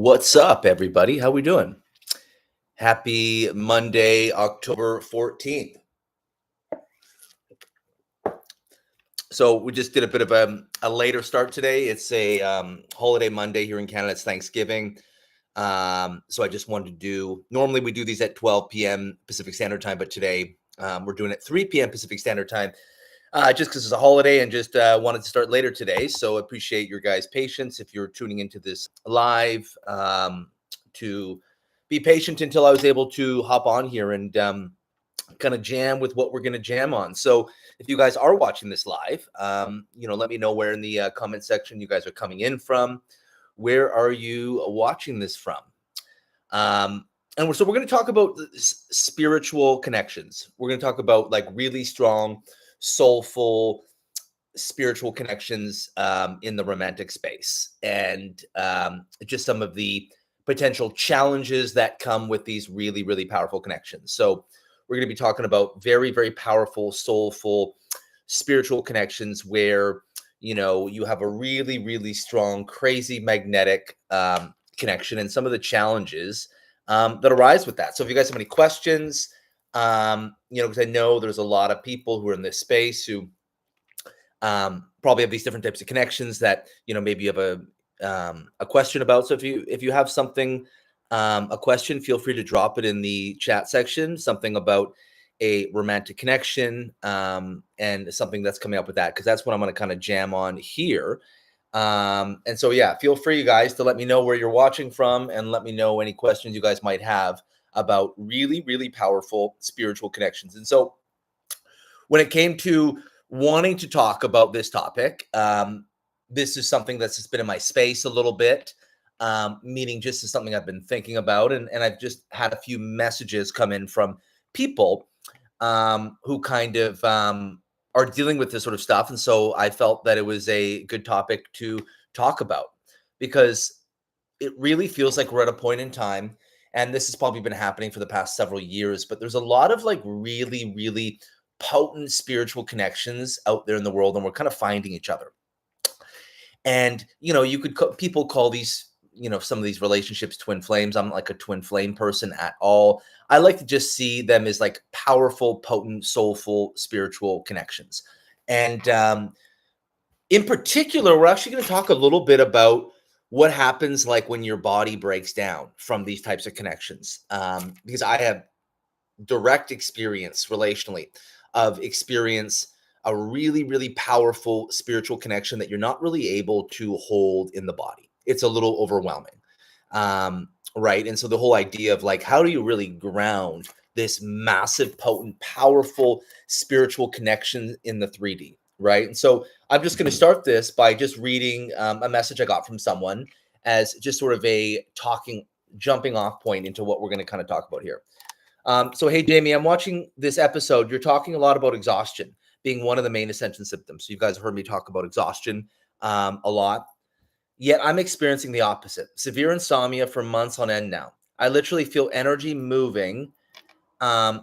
What's up, everybody? How we doing? Happy Monday, October 14th. So we just did a bit of a later start today. It's a holiday Monday here in Canada. It's Thanksgiving. So I just wanted to normally we do these at 12 p.m. Pacific Standard Time, but today we're doing it 3 p.m. Pacific Standard Time just because it's a holiday and just wanted to start later today. So appreciate your guys' patience if you're tuning into this live to be patient until I was able to hop on here and kind of jam with what we're going to jam on. So if you guys are watching this live, let me know where in the comment section you guys are coming in from. Where are you watching this from? So we're going to talk about spiritual connections. We're going to talk about like really strong, soulful, spiritual connections in the romantic space, and just some of the potential challenges that come with these really, really powerful connections. So we're going to be talking about very, very powerful, soulful, spiritual connections where, you have a really, really strong, crazy magnetic connection and some of the challenges that arise with that. So if you guys have any questions, because I know there's a lot of people who are in this space who probably have these different types of connections that, maybe you have a question about. So if you have something, a question, feel free to drop it in the chat section, something about a romantic connection and something that's coming up with that, because that's what I'm going to kind of jam on here. And so, yeah, feel free, you guys, to let me know where you're watching from and let me know any questions you guys might have about really, really powerful spiritual connections. And so when it came to wanting to talk about this topic, this is something that's just been in my space a little bit, meaning just as something I've been thinking about. And I've just had a few messages come in from people who kind of are dealing with this sort of stuff. And so I felt that it was a good topic to talk about, because it really feels like we're at a point in time, and this has probably been happening for the past several years, but there's a lot of like really, really potent spiritual connections out there in the world, and we're kind of finding each other. And, you could people call these, some of these relationships twin flames. I'm not like a twin flame person at all. I like to just see them as like powerful, potent, soulful, spiritual connections. And in particular, we're actually going to talk a little bit about what happens like when your body breaks down from these types of connections. Because I have direct experience relationally of experience a really, really powerful spiritual connection that you're not really able to hold in the body. It's a little overwhelming. Right. And so the whole idea of like, how do you really ground this massive, potent, powerful spiritual connection in the 3D? Right. And so I'm just going to start this by just reading a message I got from someone as just sort of a jumping off point into what we're going to kind of talk about here. So, hey, Jamie, I'm watching this episode. You're talking a lot about exhaustion being one of the main ascension symptoms. So you guys have heard me talk about exhaustion a lot. Yet I'm experiencing the opposite. Severe insomnia for months on end now. I literally feel energy moving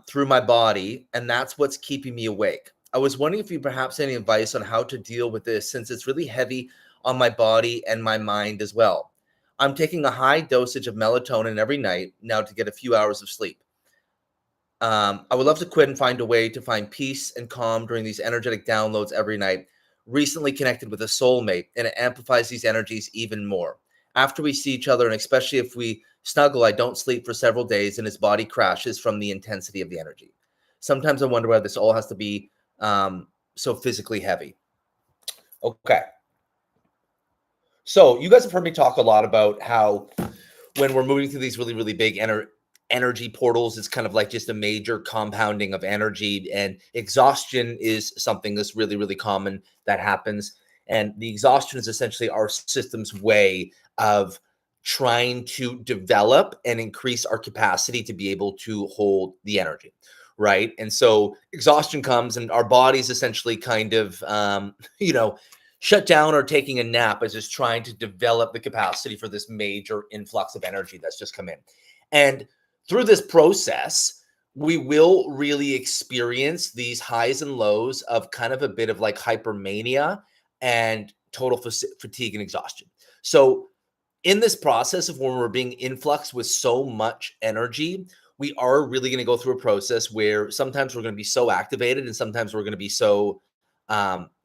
through my body, and that's what's keeping me awake. I was wondering if you perhaps had any advice on how to deal with this, since it's really heavy on my body and my mind as well. I'm taking a high dosage of melatonin every night now to get a few hours of sleep. I would love to quit and find a way to find peace and calm during these energetic downloads every night. Recently connected with a soulmate, and it amplifies these energies even more. After we see each other, and especially if we snuggle, I don't sleep for several days, and his body crashes from the intensity of the energy. Sometimes I wonder why this all has to be so physically heavy. Okay. So you guys have heard me talk a lot about how when we're moving through these really, really big energy portals, it's kind of like just a major compounding of energy, and exhaustion is something that's really, really common that happens. And the exhaustion is essentially our system's way of trying to develop and increase our capacity to be able to hold the energy, right? And so exhaustion comes, and our body's essentially kind of shut down or taking a nap as just trying to develop the capacity for this major influx of energy that's just come in. And through this process, we will really experience these highs and lows of kind of a bit of like hypermania and total fatigue and exhaustion. So in this process of when we're being influxed with so much energy, we are really going to go through a process where sometimes we're going to be so activated and sometimes we're going to be so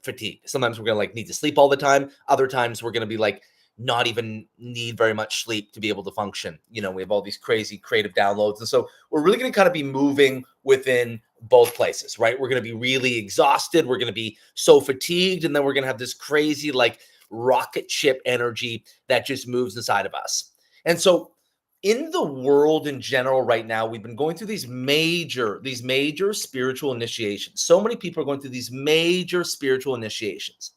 fatigued. Sometimes we're going to like need to sleep all the time. Other times we're going to be like not even need very much sleep to be able to function. You know, we have all these crazy creative downloads. And so we're really going to kind of be moving within both places, right? We're going to be really exhausted. We're going to be so fatigued. And then we're going to have this crazy, like, rocket ship energy that just moves inside of us. And so in the world in general right now, we've been going through these major spiritual initiations. So many people are going through these major spiritual initiations.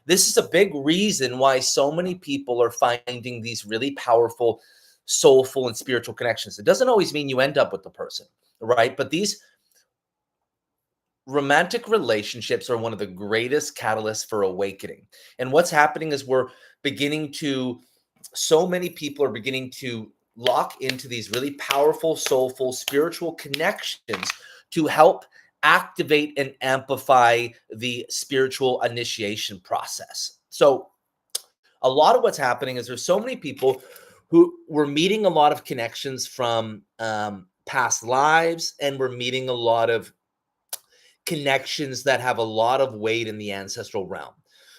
This is a big reason why so many people are finding these really powerful, soulful, and spiritual connections. It doesn't always mean you end up with the person, right? But these romantic relationships are one of the greatest catalysts for awakening. And what's happening is so many people are beginning to lock into these really powerful, soulful, spiritual connections to help activate and amplify the spiritual initiation process. So a lot of what's happening is there's so many people who we're meeting a lot of connections from past lives, and we're meeting a lot of connections that have a lot of weight in the ancestral realm.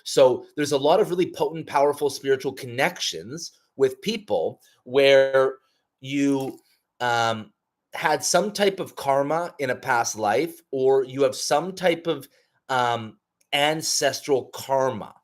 So there's a lot of really potent, powerful spiritual connections with people where you had some type of karma in a past life, or you have some type of ancestral karma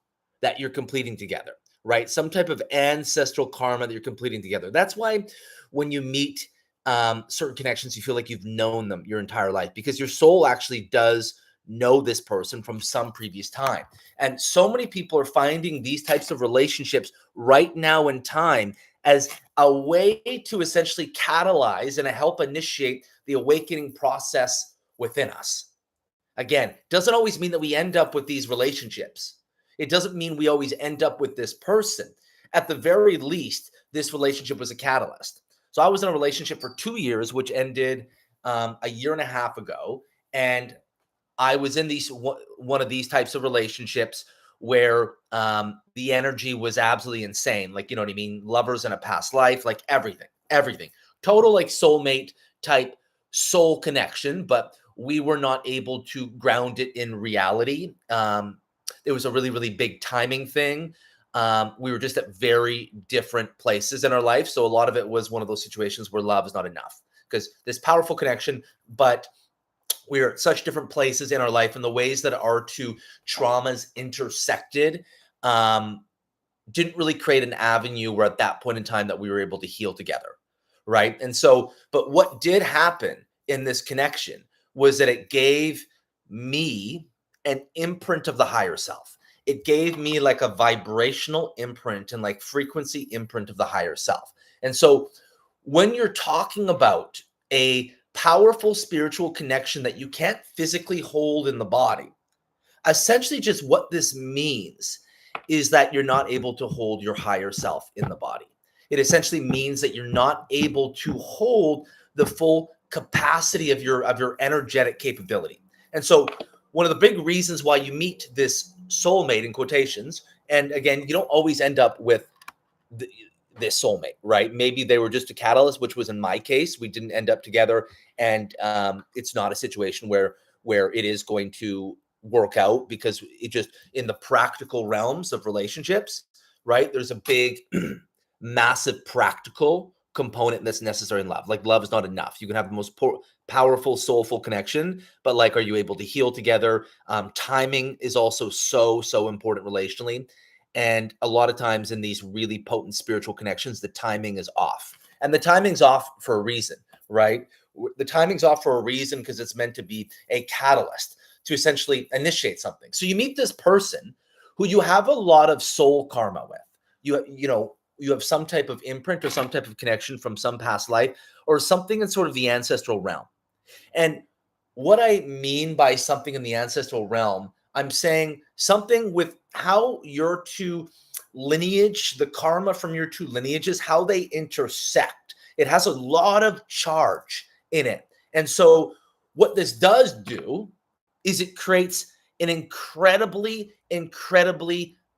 that you're completing together, right? Some type of ancestral karma that you're completing together. That's why when you meet certain connections, you feel like you've known them your entire life, because your soul actually does know this person from some previous time. And so many people are finding these types of relationships right now in time as a way to essentially catalyze and help initiate the awakening process within us. Again, doesn't always mean that we end up with these relationships. It doesn't mean we always end up with this person. At the very least, this relationship was a catalyst. So I was in a relationship for 2 years, which ended a year and a half ago. And I was in one of these types of relationships where the energy was absolutely insane. Like, you know what I mean? Lovers in a past life, like everything. Total like soulmate type soul connection, but we were not able to ground it in reality. It was a really, really big timing thing. We were just at very different places in our life. So a lot of it was one of those situations where love is not enough, because this powerful connection, but we're at such different places in our life, and the ways that our two traumas intersected didn't really create an avenue where at that point in time that we were able to heal together, right? And so, but what did happen in this connection was that it gave me an imprint of the higher self. It gave me like a vibrational imprint and like frequency imprint of the higher self. And so when you're talking about a powerful spiritual connection that you can't physically hold in the body, essentially just what this means is that you're not able to hold your higher self in the body. It essentially means that you're not able to hold the full capacity of your energetic capability. And so one of the big reasons why you meet this soulmate in quotations, and again, you don't always end up with this soulmate, right? Maybe they were just a catalyst, which was in my case. We didn't end up together, and it's not a situation where it is going to work out, because it just, in the practical realms of relationships, right? There's a big, massive practical component that's necessary in love. Like, love is not enough. You can have the most powerful, soulful connection, but like, are you able to heal together? Timing is also so important relationally. And a lot of times in these really potent spiritual connections, the timing is off. And the timing's off for a reason, right? The timing's off for a reason because it's meant to be a catalyst to essentially initiate something. So you meet this person who you have a lot of soul karma with. You have some type of imprint or some type of connection from some past life, or something in sort of the ancestral realm. And what I mean by something in the ancestral realm, I'm saying something with how your two lineage, the karma from your two lineages, how they intersect. It has a lot of charge in it. And so what this does do is it creates an incredibly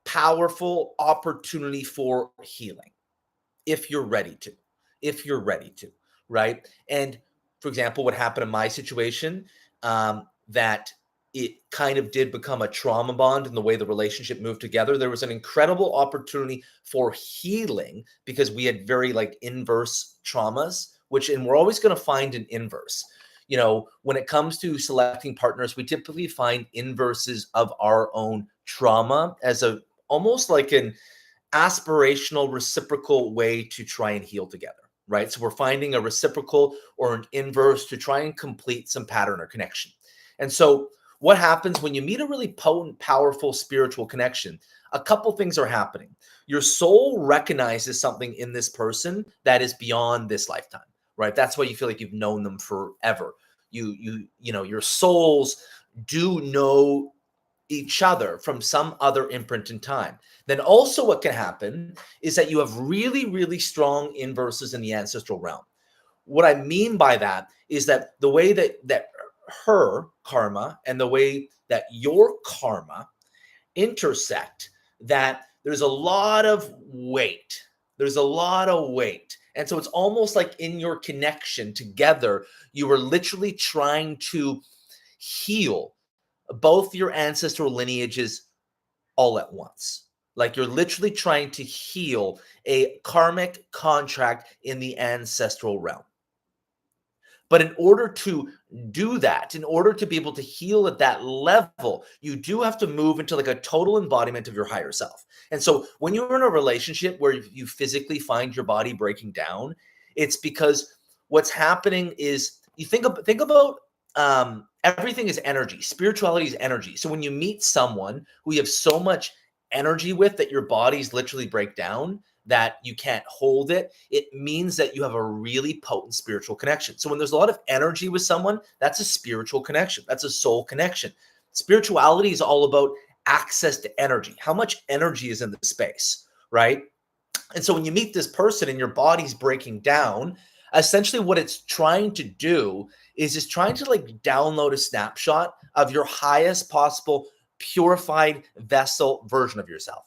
powerful opportunity for healing. if you're ready to, right? And for example, what happened in my situation, that it kind of did become a trauma bond in the way the relationship moved together. There was an incredible opportunity for healing because we had very like inverse traumas, and we're always going to find an inverse. When it comes to selecting partners, we typically find inverses of our own trauma as almost like an aspirational reciprocal way to try and heal together, right? So we're finding a reciprocal or an inverse to try and complete some pattern or connection. And so what happens when you meet a really potent, powerful spiritual connection? A couple things are happening. Your soul recognizes something in this person that is beyond this lifetime, right? That's why you feel like you've known them forever. Your souls do know each other from some other imprint in time. Then also what can happen is that you have really, really strong inverses in the ancestral realm. What I mean by that is that the way that her karma and the way that your karma intersect, that there's a lot of weight. There's a lot of weight. And so it's almost like in your connection together, you are literally trying to heal both your ancestral lineages all at once. Like you're literally trying to heal a karmic contract in the ancestral realm. But in order to do that, in order to be able to heal at that level, you do have to move into like a total embodiment of your higher self. And so when you're in a relationship where you physically find your body breaking down, it's because what's happening is you think about everything is energy. Spirituality is energy. So when you meet someone who you have so much energy with that your bodies literally break down, that you can't hold it, it means that you have a really potent spiritual connection. So when there's a lot of energy with someone, that's a spiritual connection. That's a soul connection. Spirituality is all about access to energy. How much energy is in the space, right? And so when you meet this person and your body's breaking down, essentially what it's trying to do is it's trying to like download a snapshot of your highest possible purified vessel version of yourself.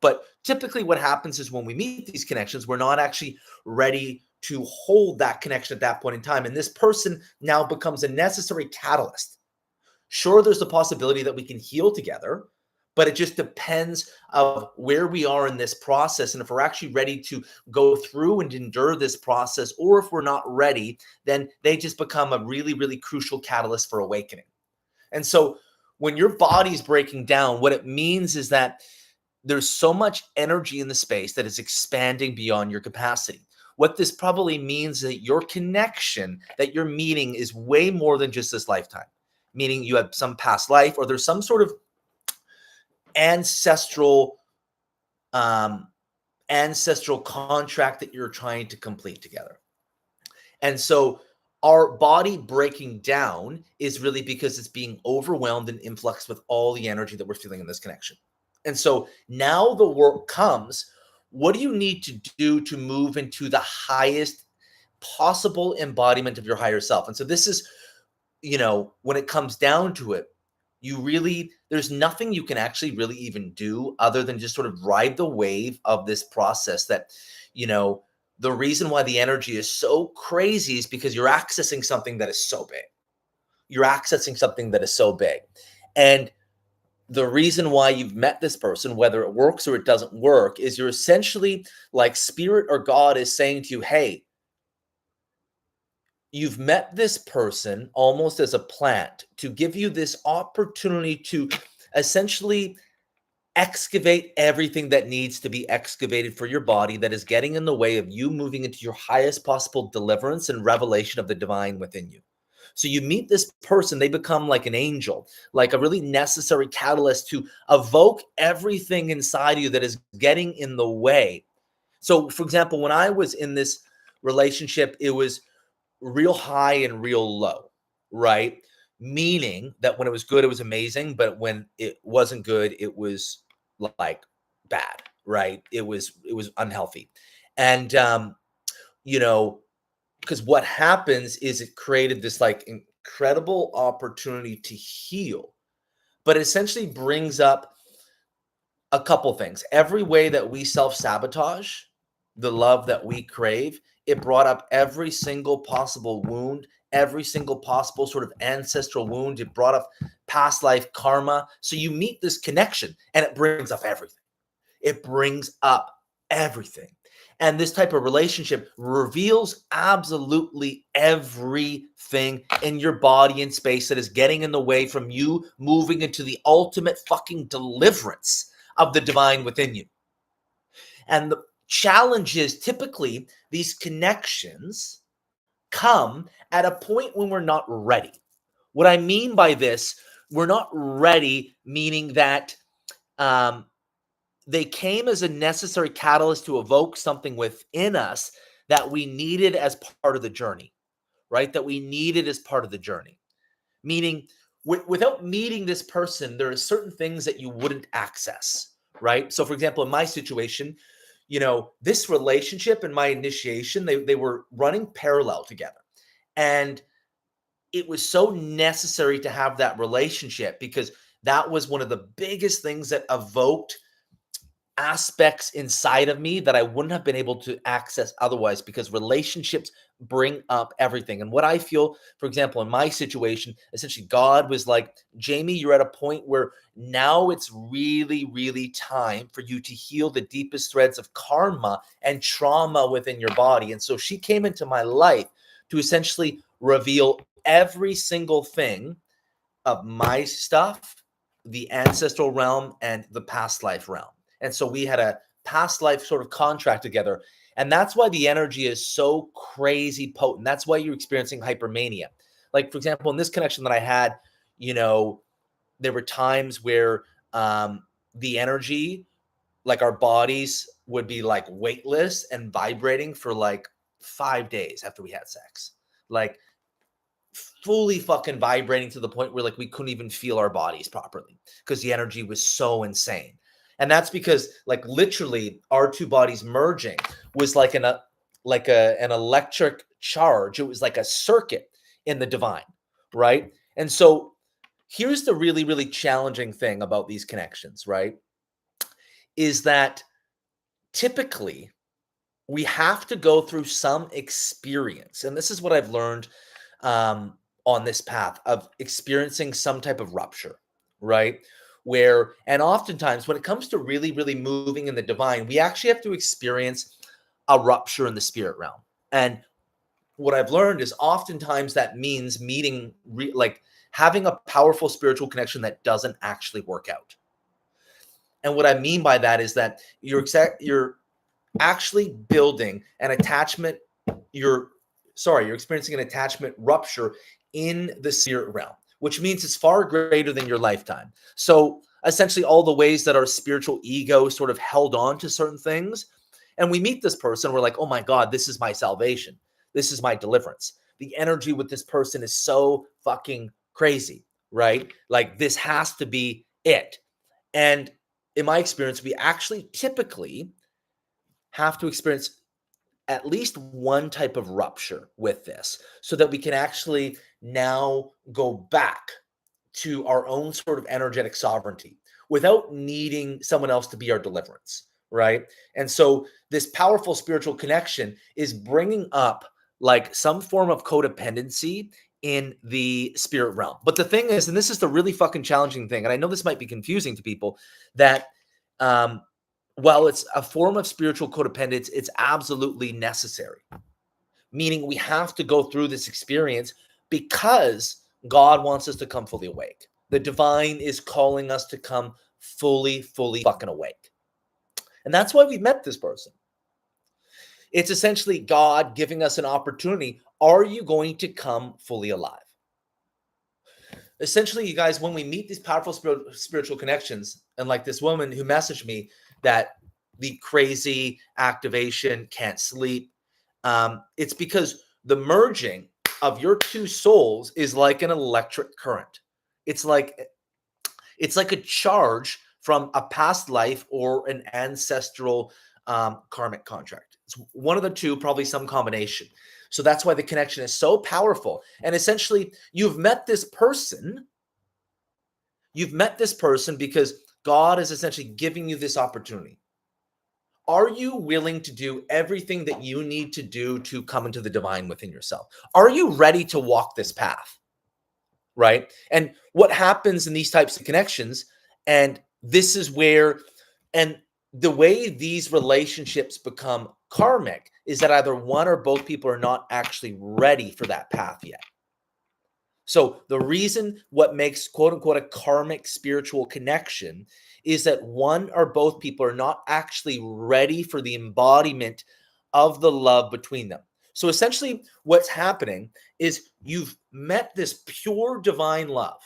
But typically what happens is when we meet these connections, we're not actually ready to hold that connection at that point in time. And this person now becomes a necessary catalyst. Sure, there's the possibility that we can heal together, but it just depends of where we are in this process. And if we're actually ready to go through and endure this process, or if we're not ready, then they just become a really, really crucial catalyst for awakening. And so when your body's breaking down, what it means is that there's so much energy in the space that is expanding beyond your capacity. What this probably means is that your connection that you're meeting is way more than just this lifetime, meaning you have some past life or there's some sort of ancestral contract that you're trying to complete together. And so our body breaking down is really because it's being overwhelmed and influxed with all the energy that we're feeling in this connection. And so now the work comes. What do you need to do to move into the highest possible embodiment of your higher self? And so this is, when it comes down to it, there's nothing you can actually really even do other than just sort of ride the wave of this process that, the reason why the energy is so crazy is because you're accessing something that is so big. You're accessing something that is so big. And the reason why you've met this person, whether it works or it doesn't work, is you're essentially like spirit or God is saying to you, hey, you've met this person almost as a plant to give you this opportunity to essentially excavate everything that needs to be excavated for your body that is getting in the way of you moving into your highest possible deliverance and revelation of the divine within you. So you meet this person, they become like an angel, like a really necessary catalyst to evoke everything inside you that is getting in the way. So, for example, when I was in this relationship, it was real high and real low, right? Meaning that when it was good, it was amazing. But when it wasn't good, it was like bad, right? It was unhealthy. And, because what happens is it created this like incredible opportunity to heal, but it essentially brings up a couple things. Every way that we self-sabotage, the love that we crave, it brought up every single possible wound, every single possible sort of ancestral wound. It brought up past life karma. So you meet this connection and it brings up everything. It brings up everything. And this type of relationship reveals absolutely everything in your body and space that is getting in the way from you moving into the ultimate fucking deliverance of the divine within you. And the challenge is typically these connections come at a point when we're not ready. What I mean by this, we're not ready, meaning that they came as a necessary catalyst to evoke something within us that we needed as part of the journey, right? That we needed as part of the journey. Meaning, without meeting this person, there are certain things that you wouldn't access, right? So, for example, in my situation, this relationship and my initiation, they were running parallel together. And it was so necessary to have that relationship because that was one of the biggest things that evoked aspects inside of me that I wouldn't have been able to access otherwise, because relationships bring up everything. And what I feel, for example, in my situation, essentially God was like, Jamie, you're at a point where now it's really, really time for you to heal the deepest threads of karma and trauma within your body. And so she came into my life to essentially reveal every single thing of my stuff, the ancestral realm and the past life realm. And so we had a past life sort of contract together. And that's why the energy is so crazy potent. That's why you're experiencing hypermania. Like, for example, in this connection that I had, there were times where the energy, like our bodies would be like weightless and vibrating for like 5 days after we had sex. Like fully fucking vibrating to the point where like we couldn't even feel our bodies properly because the energy was so insane. And that's because like literally our two bodies merging was like an electric charge. It was like a circuit in the divine, right? And so here's the really, really challenging thing about these connections, right? Is that typically we have to go through some experience. And this is what I've learned on this path of experiencing some type of rupture, right? And oftentimes when it comes to really, really moving in the divine, we actually have to experience a rupture in the spirit realm. And what I've learned is oftentimes that means meeting, like having a powerful spiritual connection that doesn't actually work out. And what I mean by that is that you're actually building an attachment. You're experiencing an attachment rupture in the spirit realm, which means it's far greater than your lifetime. So essentially all the ways that our spiritual ego sort of held on to certain things. And we meet this person, we're like, oh my God, this is my salvation. This is my deliverance. The energy with this person is so fucking crazy, right? Like this has to be it. And in my experience, we actually typically have to experience at least one type of rupture with this so that we can actually now go back to our own sort of energetic sovereignty without needing someone else to be our deliverance, right? And so this powerful spiritual connection is bringing up like some form of codependency in the spirit realm. But the thing is, and this is the really fucking challenging thing, and I know this might be confusing to people, that while it's a form of spiritual codependence, it's absolutely necessary. Meaning we have to go through this experience because God wants us to come fully awake. The divine is calling us to come fully fucking awake. And that's why we've met this person. It's essentially God giving us an opportunity. Are you going to come fully alive? Essentially, you guys, when we meet these powerful spiritual connections, and like this woman who messaged me that the crazy activation, can't sleep, it's because the merging of your two souls is like an electric current. It's like a charge from a past life or an ancestral karmic contract. It's one of the two, probably some combination. So that's why the connection is so powerful. And essentially, you've met this person. You've met this person because God is essentially giving you this opportunity. are you willing to do everything that you need to do to come into the divine within yourself? Are you ready to walk this path? Right? And what happens in these types of connections, and this is where, and the way these relationships become karmic is that either one or both people are not actually ready for that path yet. So the reason what makes quote unquote a karmic spiritual connection is that one or both people are not actually ready for the embodiment of the love between them. So essentially what's happening is you've met this pure divine love,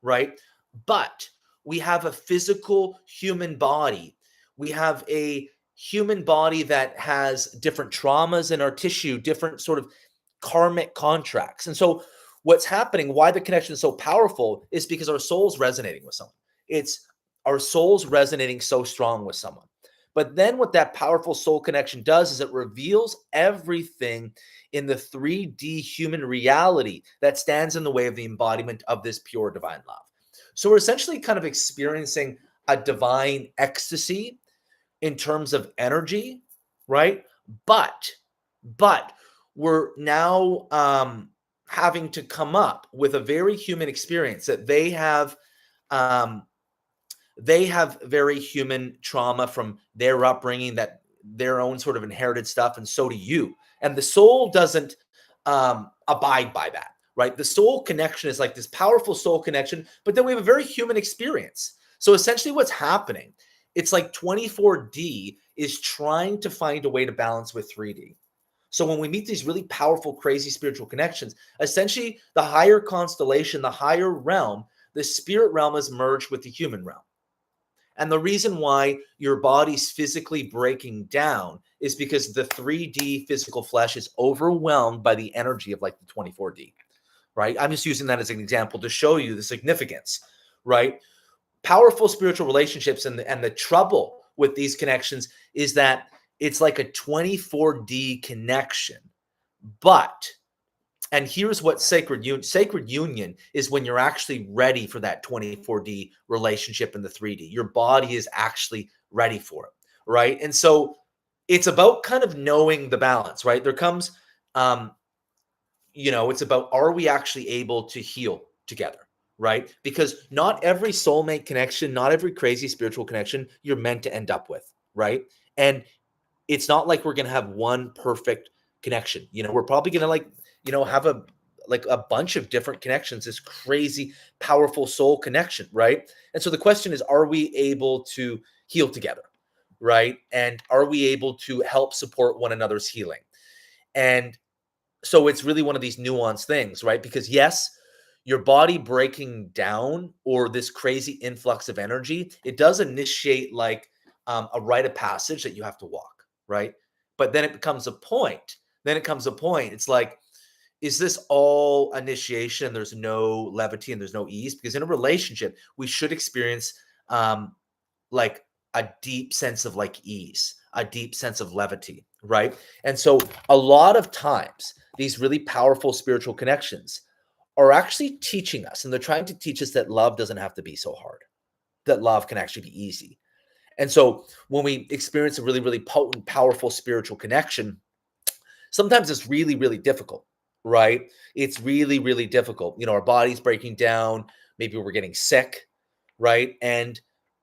right? But we have a physical human body. We have a human body that has different traumas in our tissue, different sort of karmic contracts. And so what's happening, why the connection is so powerful, is because our soul's resonating with someone. It's our soul's resonating so strong with someone. But then what that powerful soul connection does is it reveals everything in the 3D human reality that stands in the way of the embodiment of this pure divine love. So we're essentially kind of experiencing a divine ecstasy in terms of energy, right? But we're now having to come up with a very human experience that they have very human trauma from their upbringing, that their own sort of inherited stuff, and so do you. And the soul doesn't abide by that, right? The soul connection is like this powerful soul connection, but then we have a very human experience. So essentially what's happening, it's like 24D is trying to find a way to balance with 3D. So when we meet these really powerful, crazy spiritual connections, essentially the higher constellation, the higher realm, the spirit realm is merged with the human realm. And the reason why your body's physically breaking down is because the 3D physical flesh is overwhelmed by the energy of like the 24D, right? I'm just using that as an example to show you the significance, right? Powerful spiritual relationships and the trouble with these connections is that it's like a 24D connection. But, and here's what sacred union is, when you're actually ready for that 24D relationship in the 3D. Your body is actually ready for it, right? And so it's about kind of knowing the balance, right? There comes, it's about, are we actually able to heal together? Right? Because not every soulmate connection, not every crazy spiritual connection you're meant to end up with, right? And it's not like we're going to have one perfect connection. We're probably going to have a bunch of different connections, this crazy, powerful soul connection, right? And so the question is, are we able to heal together, right? And are we able to help support one another's healing? And so it's really one of these nuanced things, right? Because yes, your body breaking down or this crazy influx of energy, it does initiate like a rite of passage that you have to walk, right? But then it becomes a point. It's like, is this all initiation? There's no levity and there's no ease, because in a relationship, we should experience like a deep sense of like ease, a deep sense of levity, right? And so a lot of times, these really powerful spiritual connections are actually teaching us, and they're trying to teach us that love doesn't have to be so hard, that love can actually be easy. And so when we experience a really, really potent, powerful spiritual connection, sometimes it's really, really difficult, right? It's really, really difficult. Our body's breaking down. Maybe we're getting sick, right? And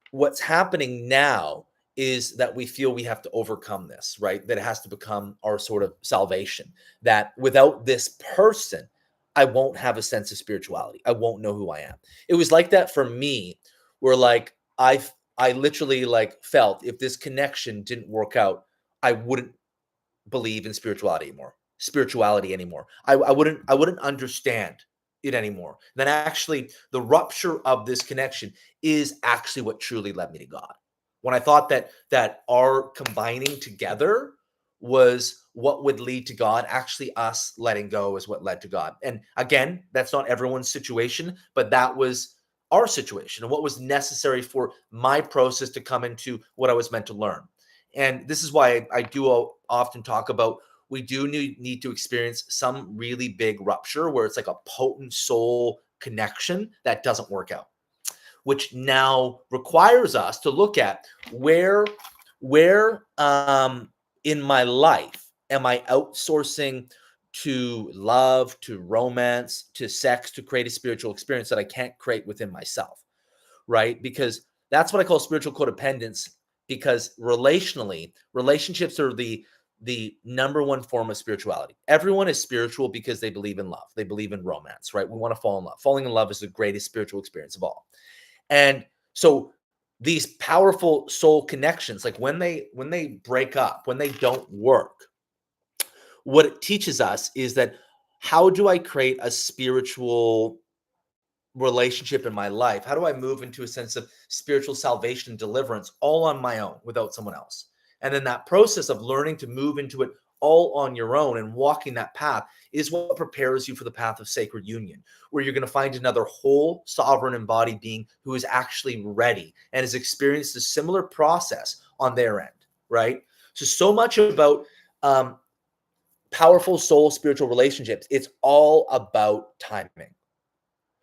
what's happening now is that we feel we have to overcome this, right? That it has to become our sort of salvation, that without this person, I won't have a sense of spirituality. I won't know who I am. It was like that for me, where like I literally like felt if this connection didn't work out, I wouldn't believe in spirituality anymore. I wouldn't understand it anymore. Then actually the rupture of this connection is actually what truly led me to God. When I thought that our combining together was what would lead to God, actually us letting go is what led to God. And again, that's not everyone's situation, but that was our situation and what was necessary for my process to come into what I was meant to learn. And this is why I do often talk about, we do need to experience some really big rupture where it's like a potent soul connection that doesn't work out, which now requires us to look at where Where in my life am I outsourcing to love, to romance, to sex, to create a spiritual experience that I can't create within myself, right? Because that's what I call spiritual codependence, because relationally, relationships are the number one form of spirituality. Everyone is spiritual because they believe in love. They believe in romance, right? We want to fall in love. Falling in love is the greatest spiritual experience of all. And so these powerful soul connections, like when they break up, when they don't work, what it teaches us is that how do I create a spiritual relationship in my life? How do I move into a sense of spiritual salvation and deliverance all on my own without someone else? And then that process of learning to move into it all on your own and walking that path is what prepares you for the path of sacred union, where you're going to find another whole, sovereign, embodied being who is actually ready and has experienced a similar process on their end, right? So much about powerful soul spiritual relationships, it's all about timing.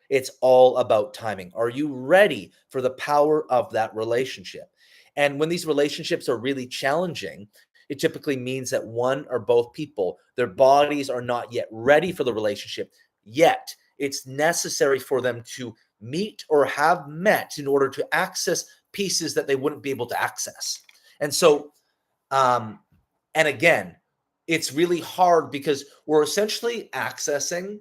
It's all about timing. Are you ready for the power of that relationship? And when these relationships are really challenging, it typically means that one or both people, their bodies are not yet ready for the relationship, yet it's necessary for them to meet or have met in order to access pieces that they wouldn't be able to access. And so, and again, it's really hard because we're essentially accessing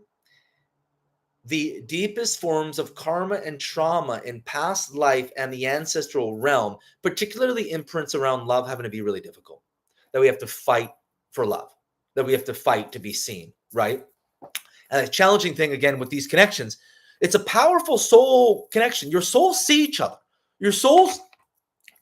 the deepest forms of karma and trauma in past life and the ancestral realm, particularly imprints around love, having to be really difficult. That we have to fight for love, that we have to fight to be seen, right? And a challenging thing, again, with these connections, it's a powerful soul connection. Your souls see each other. Your souls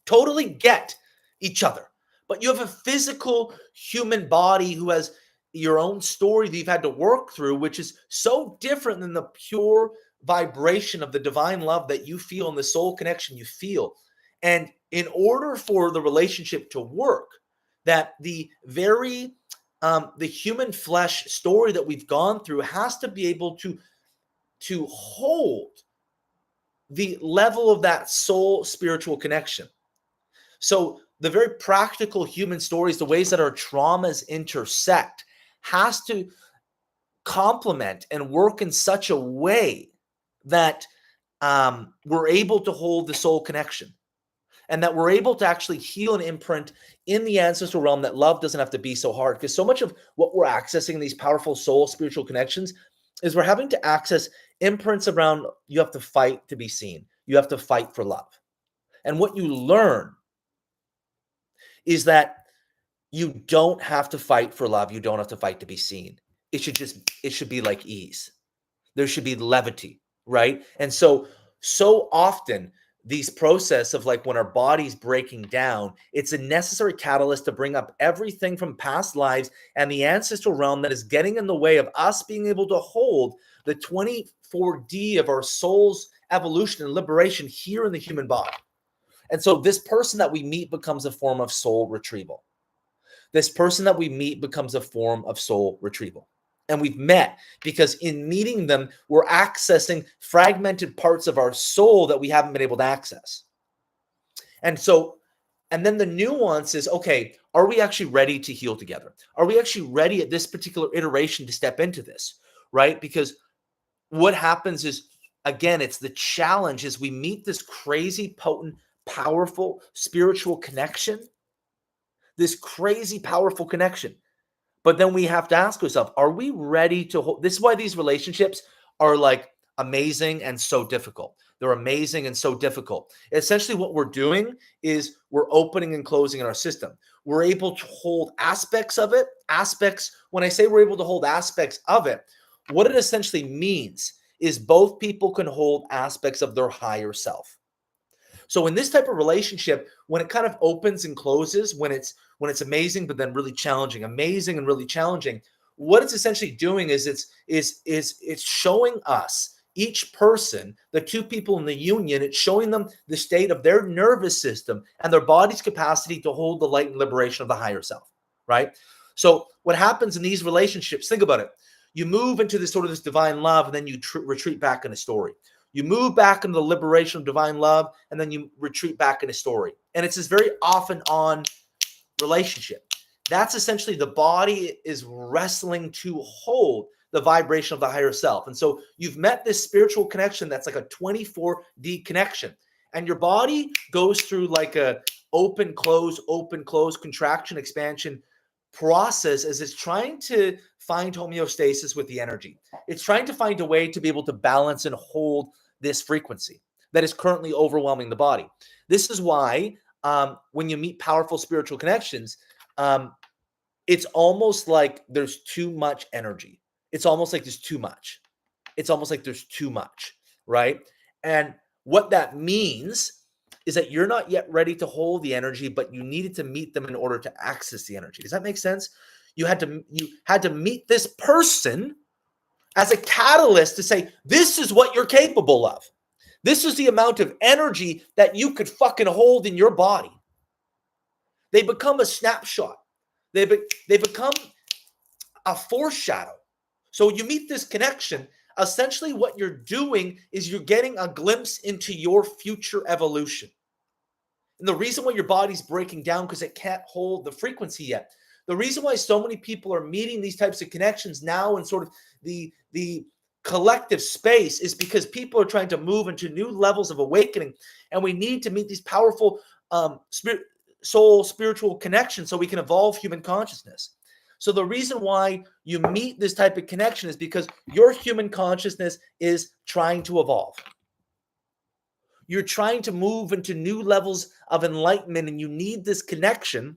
totally get each other. But you have a physical human body who has your own story that you've had to work through, which is so different than the pure vibration of the divine love that you feel and the soul connection you feel. And in order for the relationship to work, that the very the human flesh story that we've gone through has to be able to hold the level of that soul spiritual connection. So the very practical human stories, the ways that our traumas intersect, has to complement and work in such a way that we're able to hold the soul connection, and that we're able to actually heal and imprint in the ancestral realm, that love doesn't have to be so hard. Because so much of what we're accessing in these powerful soul spiritual connections is we're having to access imprints around you have to fight to be seen. You have to fight for love. And what you learn is that you don't have to fight for love. You don't have to fight to be seen. It should be like ease. There should be levity, right? And so often these process of like when our body's breaking down, it's a necessary catalyst to bring up everything from past lives and the ancestral realm that is getting in the way of us being able to hold the 24D of our soul's evolution and liberation here in the human body. And so this person that we meet becomes a form of soul retrieval. This person that we meet becomes a form of soul retrieval. And we've met because in meeting them, we're accessing fragmented parts of our soul that we haven't been able to access. And so, and then the nuance is, okay, are we actually ready to heal together? Are we actually ready at this particular iteration to step into this, right? Because what happens is, again, it's the challenge is we meet this crazy, potent, powerful spiritual connection, this crazy, powerful connection. But then we have to ask ourselves, are we ready to hold? This is why these relationships are like amazing and so difficult. They're amazing and so difficult. Essentially, what we're doing is we're opening and closing in our system. We're able to hold aspects of it. When I say we're able to hold aspects of it, what it essentially means is both people can hold aspects of their higher self. So in this type of relationship, when it kind of opens and closes, when it's amazing but then really challenging, amazing and really challenging, what it's essentially doing is it's showing us, each person, the two people in the union, it's showing them the state of their nervous system and their body's capacity to hold the light and liberation of the higher self, right? So what happens in these relationships, think about it. You move into this sort of this divine love, and then you retreat back in a story. You move back into the liberation of divine love, and then you retreat back into story. And it's this very often on relationship. That's essentially the body is wrestling to hold the vibration of the higher self. And so you've met this spiritual connection that's like a 24D connection. And your body goes through like a open, close, contraction, expansion process as it's trying to find homeostasis with the energy. It's trying to find a way to be able to balance and hold this frequency that is currently overwhelming the body. This is why when you meet powerful spiritual connections, it's almost like there's too much energy. It's almost like there's too much. It's almost like there's too much, right? And what that means is that you're not yet ready to hold the energy, but you needed to meet them in order to access the energy. Does that make sense? You had to meet this person as a catalyst to say, this is what you're capable of. This is the amount of energy that you could fucking hold in your body. They become a snapshot. They become a foreshadow. So you meet this connection. Essentially, what you're doing is you're getting a glimpse into your future evolution. And the reason why your body's breaking down because it can't hold the frequency yet. The reason why so many people are meeting these types of connections now in sort of the collective space is because people are trying to move into new levels of awakening. And we need to meet these powerful spiritual connections so we can evolve human consciousness. So the reason why you meet this type of connection is because your human consciousness is trying to evolve. You're trying to move into new levels of enlightenment, and you need this connection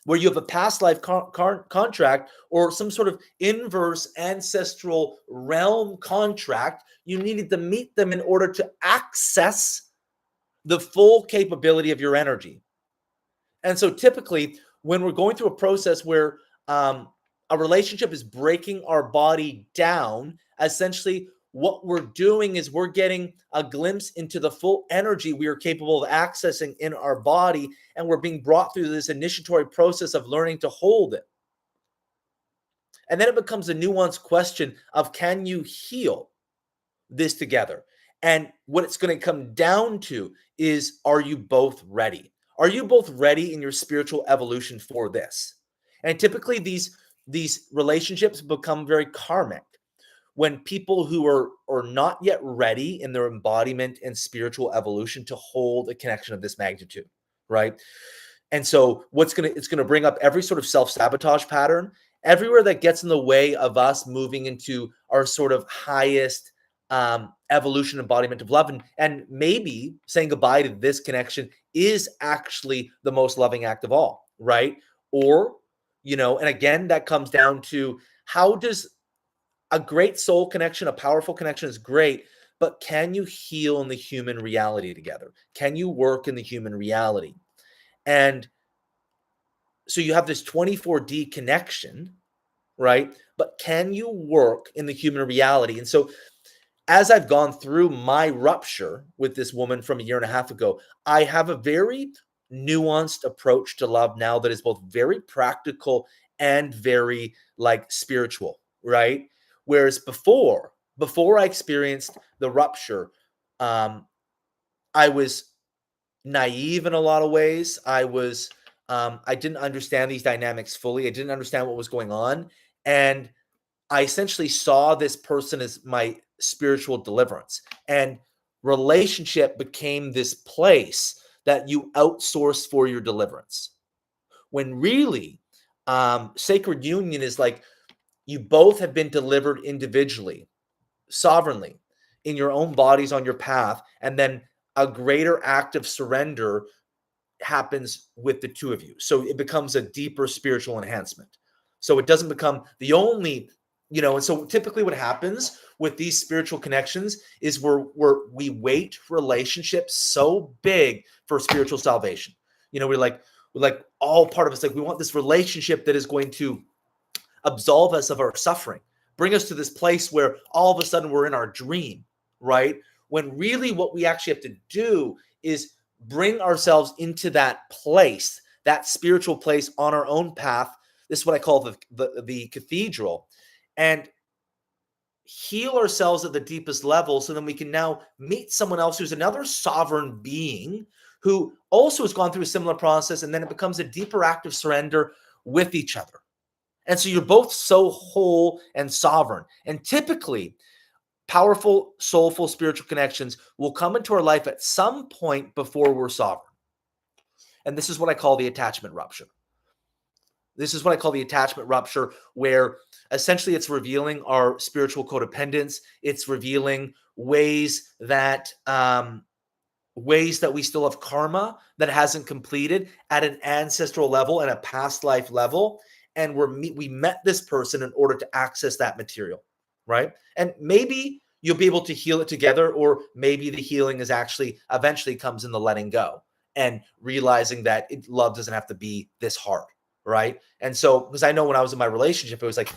where you have a past life contract or some sort of inverse ancestral realm contract. You needed to meet them in order to access the full capability of your energy. And so typically when we're going through a process where a relationship is breaking our body down, essentially what we're doing is we're getting a glimpse into the full energy we are capable of accessing in our body, and we're being brought through this initiatory process of learning to hold it. And then it becomes a nuanced question of, can you heal this together? And what it's going to come down to is, are you both ready? Are you both ready in your spiritual evolution for this? And typically these relationships become very karmic when people who are not yet ready in their embodiment and spiritual evolution to hold a connection of this magnitude, right? And so it's going to bring up every sort of self-sabotage pattern, everywhere that gets in the way of us moving into our sort of highest evolution embodiment of love. And maybe saying goodbye to this connection is actually the most loving act of all, right? Or, and again, that comes down to, how does a great soul connection, a powerful connection is great, but can you heal in the human reality together? Can you work in the human reality? And so you have this 24D connection, right? But can you work in the human reality? And so as I've gone through my rupture with this woman from a year and a half ago, I have a very nuanced approach to love now that is both very practical and very spiritual, right? Whereas before I experienced the rupture, I was naive in a lot of ways. I didn't understand these dynamics fully. I didn't understand what was going on. And I essentially saw this person as my spiritual deliverance. And relationship became this place that you outsource for your deliverance. When really, sacred union is like, you both have been delivered individually, sovereignly, in your own bodies on your path. And then a greater act of surrender happens with the two of you. So it becomes a deeper spiritual enhancement. So it doesn't become the only, and so typically what happens with these spiritual connections is we weight relationships so big for spiritual salvation. We're like all part of us, we want this relationship that is going to absolve us of our suffering, bring us to this place where all of a sudden we're in our dream, right? When really what we actually have to do is bring ourselves into that place, that spiritual place on our own path. This is what I call the cathedral. And heal ourselves at the deepest level so then we can now meet someone else who's another sovereign being who also has gone through a similar process, and then it becomes a deeper act of surrender with each other. And so you're both so whole and sovereign. And typically, powerful, soulful, spiritual connections will come into our life at some point before we're sovereign. And this is what I call the attachment rupture. This is what I call the attachment rupture, where essentially it's revealing our spiritual codependence. It's revealing ways that we still have karma that hasn't completed at an ancestral level and a past life level, and we met this person in order to access that material, right? And maybe you'll be able to heal it together, or maybe the healing is actually eventually comes in the letting go and realizing that love doesn't have to be this hard, right? And so, because I know when I was in my relationship, it was like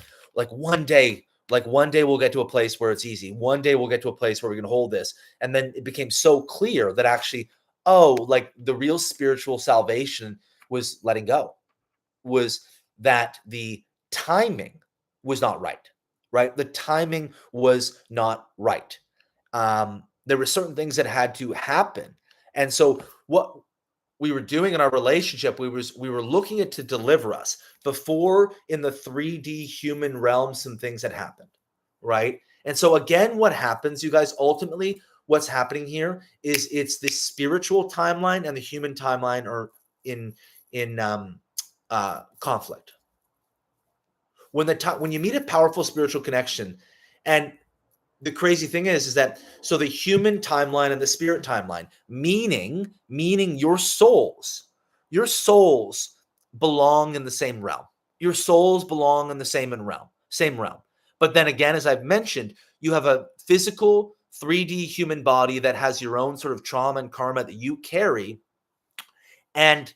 one day we'll get to a place where it's easy. One day we'll get to a place where we can hold this. And then it became so clear that actually, oh, like the real spiritual salvation was letting go, was that the timing was not right, right? The timing was not right. There were certain things that had to happen. And so what we were doing in our relationship, we were looking at to deliver us before in the 3D human realm, some things had happened, right? And so again, what happens, you guys, ultimately what's happening here is it's the spiritual timeline and the human timeline are in conflict. When you meet a powerful spiritual connection, and the crazy thing is that so the human timeline and the spirit timeline, meaning your souls belong in the same realm. Your souls belong in the same realm. But then again, as I've mentioned, you have a physical 3D human body that has your own sort of trauma and karma that you carry. And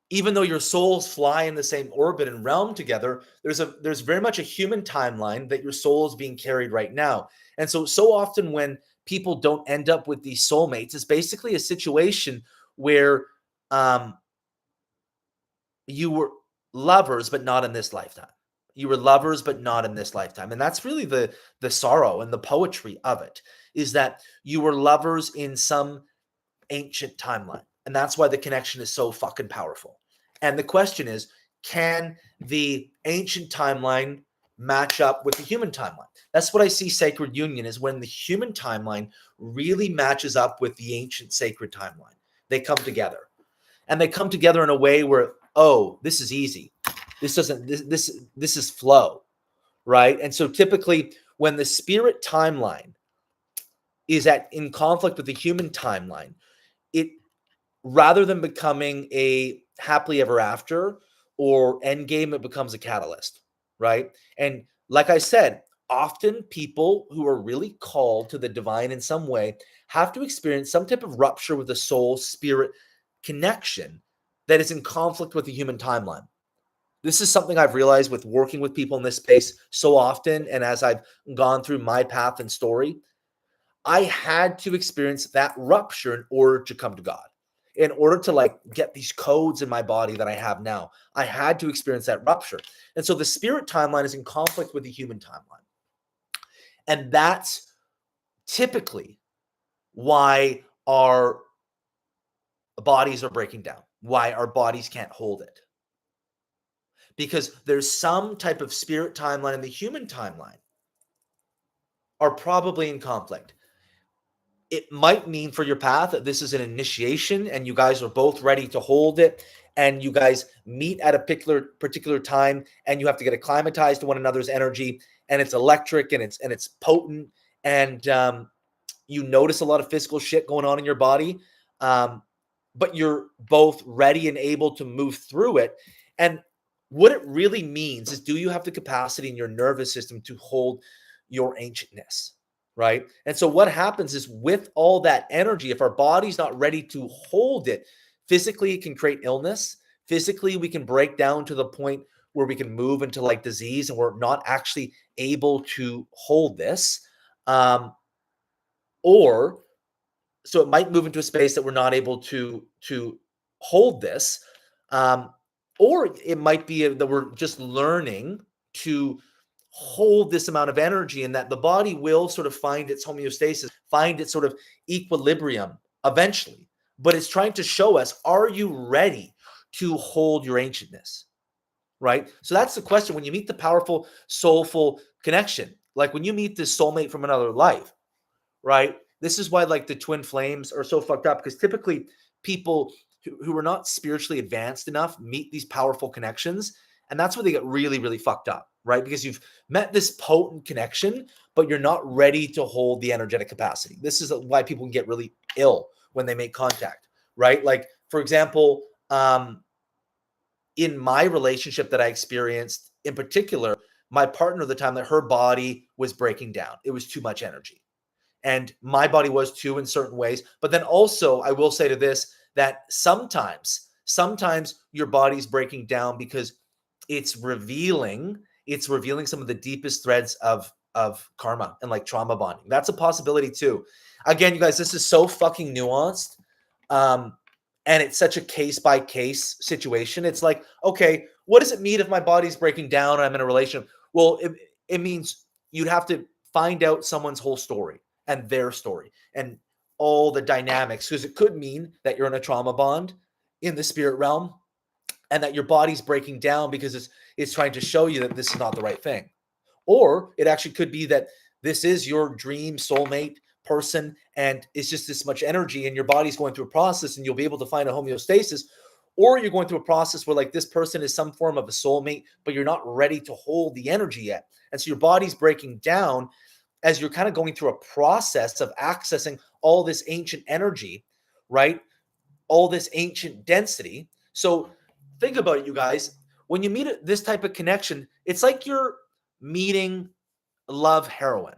even though your souls fly in the same orbit and realm together, there's very much a human timeline that your soul is being carried right now. And so often when people don't end up with these soulmates, it's basically a situation where you were lovers, but not in this lifetime. You were lovers, but not in this lifetime. And that's really the sorrow and the poetry of it, is that you were lovers in some ancient timeline. And that's why the connection is so fucking powerful. And the question is, can the ancient timeline match up with the human timeline? That's what I see sacred union is, when the human timeline really matches up with the ancient sacred timeline. They come together. And they come together in a way where, oh, this is easy. This is flow, right? And so typically when the spirit timeline is in conflict with the human timeline, it, rather than becoming a happily ever after or end game, it becomes a catalyst, right? And like I said, often people who are really called to the divine in some way have to experience some type of rupture with the soul spirit connection that is in conflict with the human timeline. This is something I've realized with working with people in this space so often, and as I've gone through my path and story, I had to experience that rupture in order to come to God. In order to like get these codes in my body that I have now, I had to experience that rupture. And so the spirit timeline is in conflict with the human timeline. And that's typically why our bodies are breaking down, why our bodies can't hold it. Because there's some type of spirit timeline and the human timeline are probably in conflict. It might mean for your path that this is an initiation and you guys are both ready to hold it, and you guys meet at a particular time and you have to get acclimatized to one another's energy, and it's electric and it's potent, and you notice a lot of physical shit going on in your body, but you're both ready and able to move through it. And what it really means is, do you have the capacity in your nervous system to hold your ancientness? Right. And so what happens is, with all that energy, if our body's not ready to hold it, physically, it can create illness. Physically, we can break down to the point where we can move into like disease and we're not actually able to hold this. Or so it might move into a space that we're not able to hold this. Or it might be that we're just learning to hold this amount of energy, and that the body will sort of find its homeostasis, find its sort of equilibrium eventually. But it's trying to show us, are you ready to hold your ancientness? Right? So that's the question when you meet the powerful, soulful connection. Like when you meet this soulmate from another life, right? This is why like the twin flames are so fucked up, because typically people who are not spiritually advanced enough meet these powerful connections, and that's where they get really, really fucked up, right? Because you've met this potent connection, but you're not ready to hold the energetic capacity. This is why people can get really ill when they make contact, right? Like, for example, in my relationship that I experienced in particular, my partner at the time, that her body was breaking down. It was too much energy. And my body was too in certain ways. But then also, I will say to this, that sometimes your body's breaking down because it's revealing some of the deepest threads of karma and like trauma bonding. That's a possibility too. Again, you guys, this is so fucking nuanced. And it's such a case by case situation. It's like, okay, what does it mean if my body's breaking down and I'm in a relationship? Well, it means you'd have to find out someone's whole story and their story and all the dynamics, because it could mean that you're in a trauma bond in the spirit realm and that your body's breaking down because it's trying to show you that this is not the right thing. Or it actually could be that this is your dream soulmate person and it's just this much energy and your body's going through a process and you'll be able to find a homeostasis. Or you're going through a process where like this person is some form of a soulmate, but you're not ready to hold the energy yet. And so your body's breaking down as you're kind of going through a process of accessing all this ancient energy, right? All this ancient density. So think about it, you guys. When you meet this type of connection, it's like you're meeting love heroin.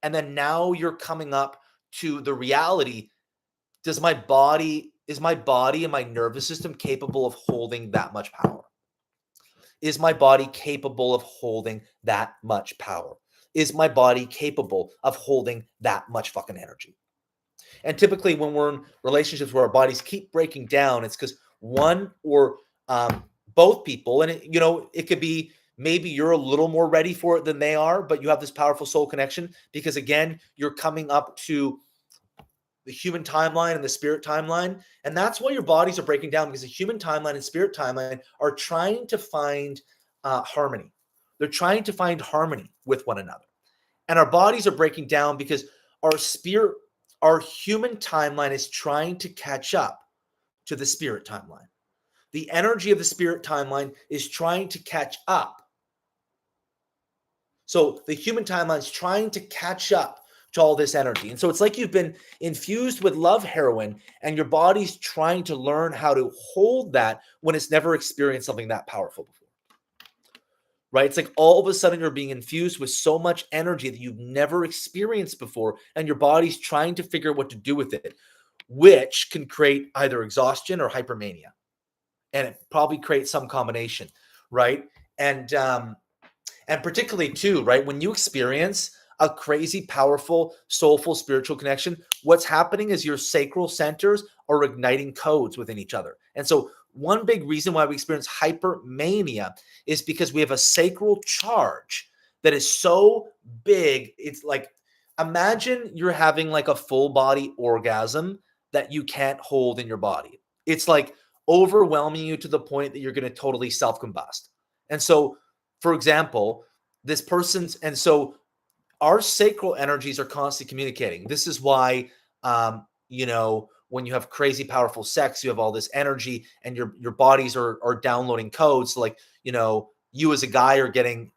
And then now you're coming up to the reality. Is my body and my nervous system capable of holding that much power? Is my body capable of holding that much power? Is my body capable of holding that much fucking energy? And typically when we're in relationships where our bodies keep breaking down, it's because one or both people, and it could be maybe you're a little more ready for it than they are, but you have this powerful soul connection because, again, you're coming up to the human timeline and the spirit timeline. And that's why your bodies are breaking down, because the human timeline and spirit timeline are trying to find harmony. They're trying to find harmony with one another. And our bodies are breaking down because our human timeline is trying to catch up to the spirit timeline. The energy of the spirit timeline is trying to catch up. So the human timeline is trying to catch up to all this energy. And so it's like you've been infused with love heroin and your body's trying to learn how to hold that when it's never experienced something that powerful before. Right? It's like all of a sudden you're being infused with so much energy that you've never experienced before, and your body's trying to figure out what to do with it, which can create either exhaustion or hypermania. And it probably creates some combination, right? And particularly too, right, when you experience a crazy, powerful, soulful, spiritual connection, what's happening is your sacral centers are igniting codes within each other. And so one big reason why we experience hypermania is because we have a sacral charge that is so big. It's like, imagine you're having like a full body orgasm that you can't hold in your body. It's like overwhelming you to the point that you're going to totally self-combust. And so, for example, so our sacral energies are constantly communicating. This is why, when you have crazy powerful sex, you have all this energy and your bodies are downloading codes. So like, you as a guy are getting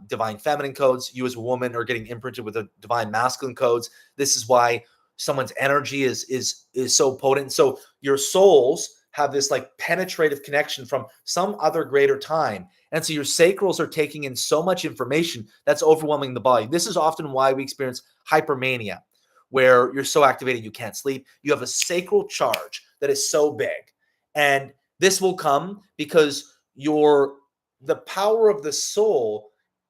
divine feminine codes. You as a woman are getting imprinted with a divine masculine codes. This is why someone's energy is so potent. So your souls have this like penetrative connection from some other greater time. And so your sacrals are taking in so much information that's overwhelming the body. This is often why we experience hypermania, where you're so activated you can't sleep. You have a sacral charge that is so big. And this will come because the power of the soul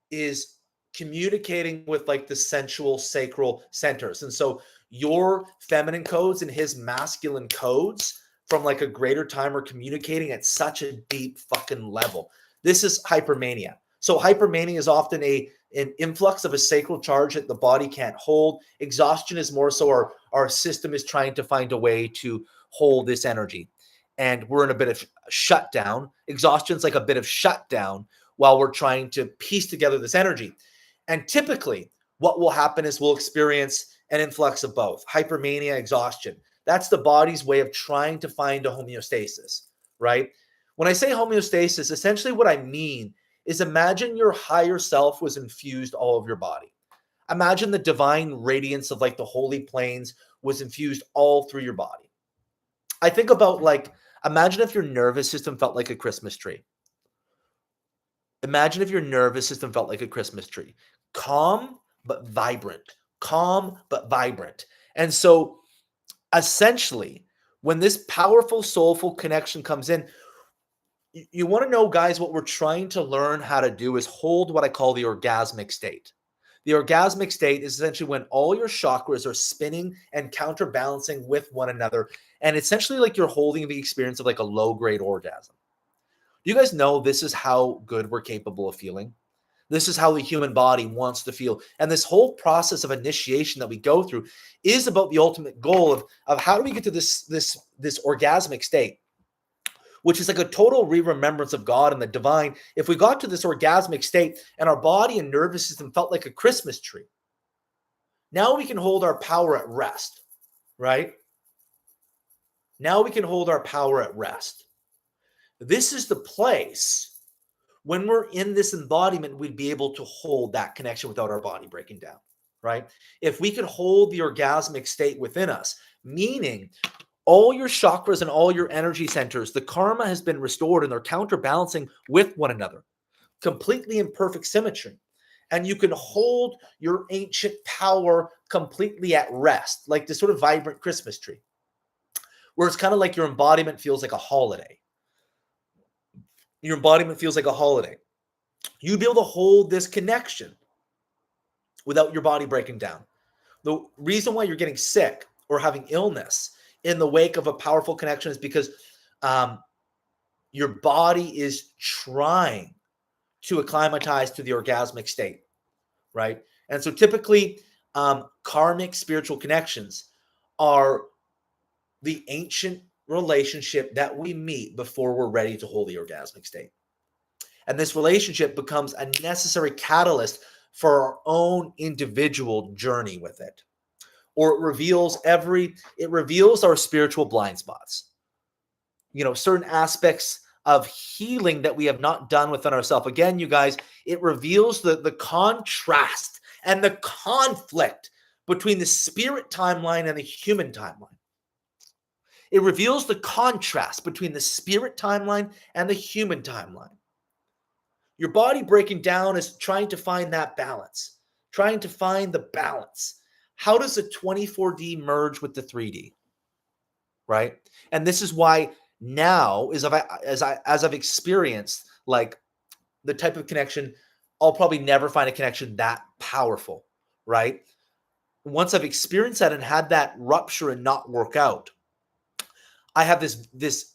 is communicating with like the sensual sacral centers. And so your feminine codes and his masculine codes from like a greater time are communicating at such a deep fucking level. This is hypermania. So hypermania is often a an influx of a sacral charge that the body can't hold. Exhaustion is more so our system is trying to find a way to hold this energy. And we're in a bit of shutdown. Exhaustion is like a bit of shutdown while we're trying to piece together this energy. And typically, what will happen is we'll experience an influx of both hypermania, exhaustion. That's the body's way of trying to find a homeostasis, right? When I say homeostasis, essentially what I mean is imagine your higher self was infused all of your body. Imagine the divine radiance of like the holy planes was infused all through your body. I think about like, imagine if your nervous system felt like a Christmas tree. Imagine if your nervous system felt like a Christmas tree. Calm, but vibrant. Calm, but vibrant. And so essentially, when this powerful, soulful connection comes in, you want to know, guys, what we're trying to learn how to do is hold what I call the orgasmic state. The orgasmic state is essentially when all your chakras are spinning and counterbalancing with one another. And essentially like you're holding the experience of like a low-grade orgasm. Do you guys know this is how good we're capable of feeling? This is how the human body wants to feel. And this whole process of initiation that we go through is about the ultimate goal of how do we get to this orgasmic state, which is like a total re-remembrance of God and the divine. If we got to this orgasmic state and our body and nervous system felt like a Christmas tree, now we can hold our power at rest, right? Now we can hold our power at rest. This is the place when we're in this embodiment, we'd be able to hold that connection without our body breaking down, right? If we could hold the orgasmic state within us, meaning all your chakras and all your energy centers, the karma has been restored and they're counterbalancing with one another, completely in perfect symmetry. And you can hold your ancient power completely at rest, like this sort of vibrant Christmas tree, where it's kind of like your embodiment feels like a holiday. Your embodiment feels like a holiday. You'd be able to hold this connection without your body breaking down. The reason why you're getting sick or having illness in the wake of a powerful connection is because your body is trying to acclimatize to the orgasmic state, right? And so typically, karmic spiritual connections are the ancient relationship that we meet before we're ready to hold the orgasmic state. And this relationship becomes a necessary catalyst for our own individual journey with it. Or it reveals our spiritual blind spots. You know, certain aspects of healing that we have not done within ourselves. Again, you guys, it reveals the contrast and the conflict between the spirit timeline and the human timeline. It reveals the contrast between the spirit timeline and the human timeline. Your body breaking down is trying to find that balance, trying to find the balance. How does the 24D merge with the 3D? Right? And this is why now, as I've experienced like the type of connection, I'll probably never find a connection that powerful, right? Once I've experienced that and had that rupture and not work out, I have this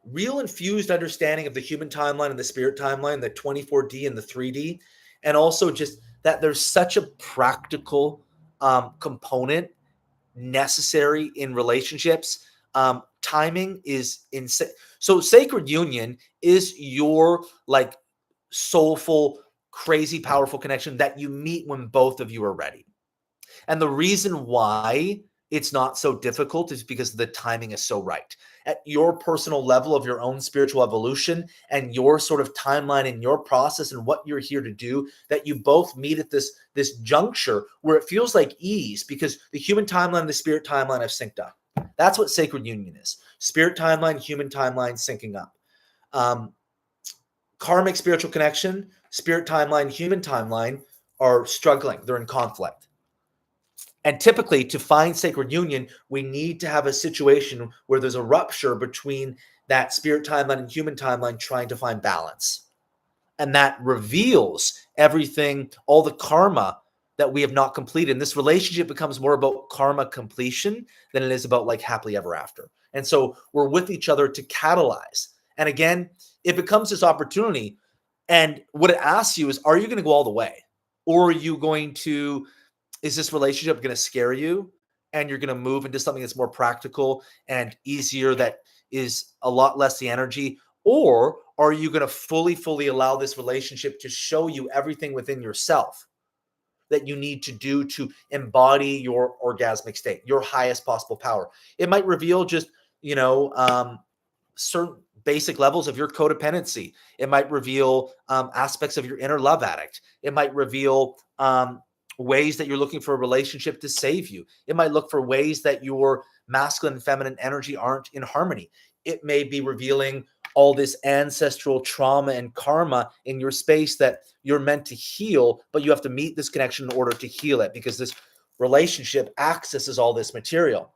real infused understanding of the human timeline and the spirit timeline, the 24D and the 3D, and also just that there's such a practical component necessary in relationships. Timing is insane. So sacred union is your like soulful, crazy, powerful connection that you meet when both of you are ready. And the reason why it's not so difficult is because the timing is so right. At your personal level of your own spiritual evolution and your sort of timeline and your process and what you're here to do, that you both meet at this juncture where it feels like ease because the human timeline and the spirit timeline have synced up. That's what sacred union is. Spirit timeline, human timeline syncing up. Karmic spiritual connection, spirit timeline, human timeline are struggling. They're in conflict. And typically, to find sacred union, we need to have a situation where there's a rupture between that spirit timeline and human timeline trying to find balance. And that reveals everything, all the karma that we have not completed. And this relationship becomes more about karma completion than it is about like happily ever after. And so we're with each other to catalyze. And again, it becomes this opportunity. And what it asks you is, are you going to go all the way? Or are you going to, is this relationship going to scare you and you're going to move into something that's more practical and easier, that is a lot less the energy? Or are you going to fully allow this relationship to show you everything within yourself that you need to do to embody your orgasmic state, your highest possible power? It might reveal just, certain basic levels of your codependency. It might reveal aspects of your inner love addict. It might reveal ways that you're looking for a relationship to save you. It might look for ways that your masculine and feminine energy aren't in harmony. It may be revealing all this ancestral trauma and karma in your space that you're meant to heal, but you have to meet this connection in order to heal it, because this relationship accesses all this material.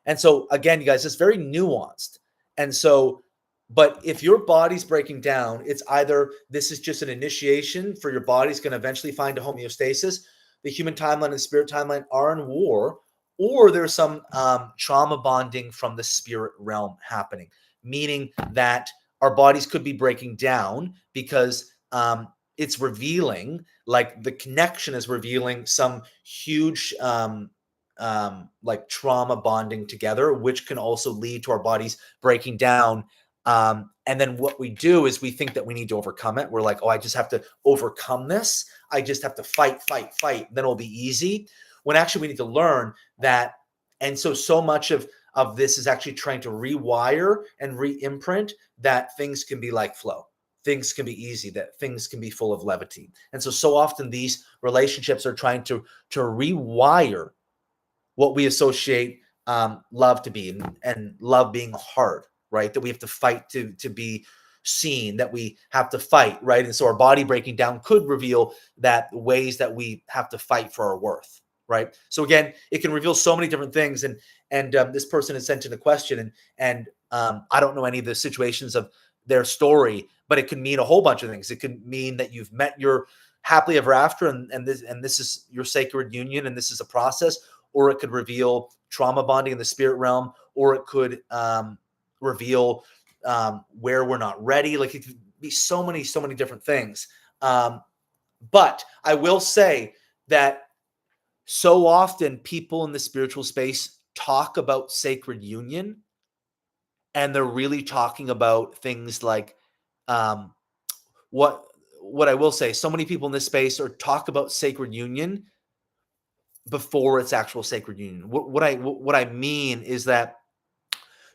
And so again, you guys, it's very nuanced. And so, but if your body's breaking down, it's either this is just an initiation for your body's going to eventually find a homeostasis. The human timeline and spirit timeline are in war, or there's some trauma bonding from the spirit realm happening, meaning that our bodies could be breaking down because it's revealing, like the connection is revealing some huge like trauma bonding together, which can also lead to our bodies breaking down. And then what we do is we think that we need to overcome it. We're like, oh, I just have to overcome this. I just have to fight. Then it'll be easy. When actually we need to learn that. And so much of this is actually trying to rewire and re-imprint that things can be like flow. Things can be easy, that things can be full of levity. And so often these relationships are trying to rewire what we associate love to be, and love being hard, right? That we have to fight to be seen, that we have to fight, right? And so our body breaking down could reveal that ways that we have to fight for our worth, right? So again, it can reveal so many different things. And this person has sent in a question, and I don't know any of the situations of their story, but it could mean a whole bunch of things. It could mean that you've met your happily ever after, and this is your sacred union, and this is a process. Or it could reveal trauma bonding in the spirit realm, or it could reveal where we're not ready. Like, it could be so many different things. But I will say that so often people in the spiritual space talk about sacred union, and they're really talking about things like what I will say, so many people in this space are talk about sacred union before it's actual sacred union. What I mean is that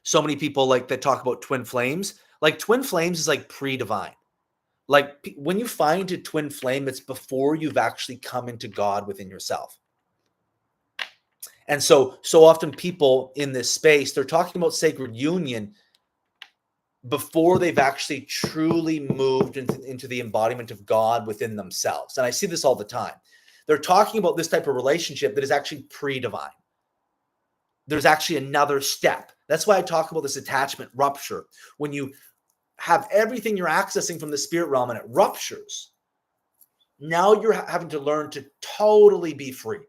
so many people like that talk about twin flames. Like, twin flames is like pre-divine. Like, when you find a twin flame, it's before you've actually come into God within yourself. And so often people in this space, they're talking about sacred union before they've actually truly moved into the embodiment of God within themselves. And I see this all the time. They're talking about this type of relationship that is actually pre-divine. There's actually another step. That's why I talk about this attachment rupture. When you have everything you're accessing from the spirit realm and it ruptures, now you're having to learn to totally be free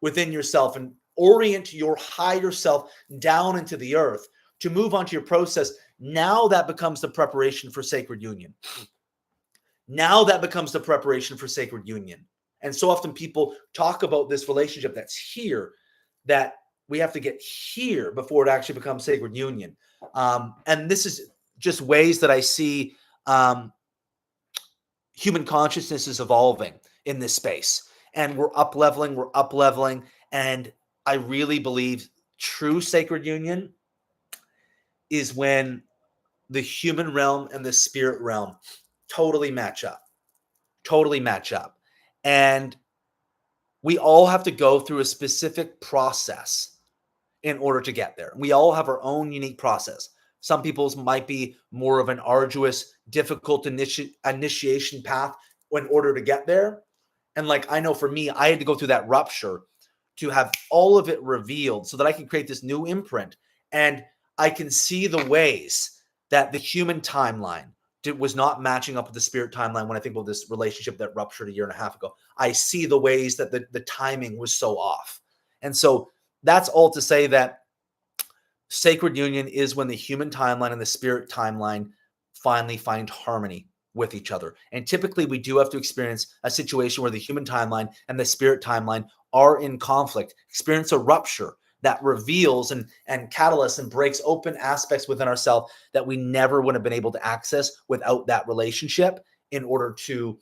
within yourself and orient your higher self down into the earth to move on to your process. Now that becomes the preparation for sacred union. Now that becomes the preparation for sacred union. And so often people talk about this relationship that's here, that we have to get here before it actually becomes sacred union. And this is just ways that I see human consciousness is evolving in this space. And we're up leveling. And I really believe true sacred union is when the human realm and the spirit realm totally match up. And we all have to go through a specific process in order to get there. We all have our own unique process. Some people's might be more of an arduous, difficult initiation path in order to get there. And like, I know for me, I had to go through that rupture to have all of it revealed so that I can create this new imprint. And I can see the ways that the human timeline was not matching up with the spirit timeline. When I think about this relationship that ruptured a year and a half ago, I see the ways that the timing was so off. And so that's all to say that sacred union is when the human timeline and the spirit timeline finally find harmony with each other. And typically we do have to experience a situation where the human timeline and the spirit timeline are in conflict, experience a rupture that reveals and catalysts and breaks open aspects within ourselves that we never would have been able to access without that relationship, in order to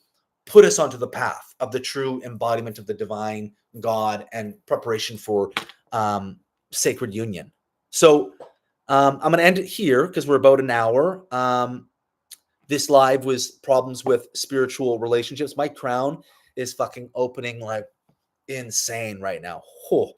put us onto the path of the true embodiment of the divine God and preparation for sacred union. So I'm going to end it here because we're about an hour. This live was problems with spiritual relationships. My crown is fucking opening like insane right now. Oh,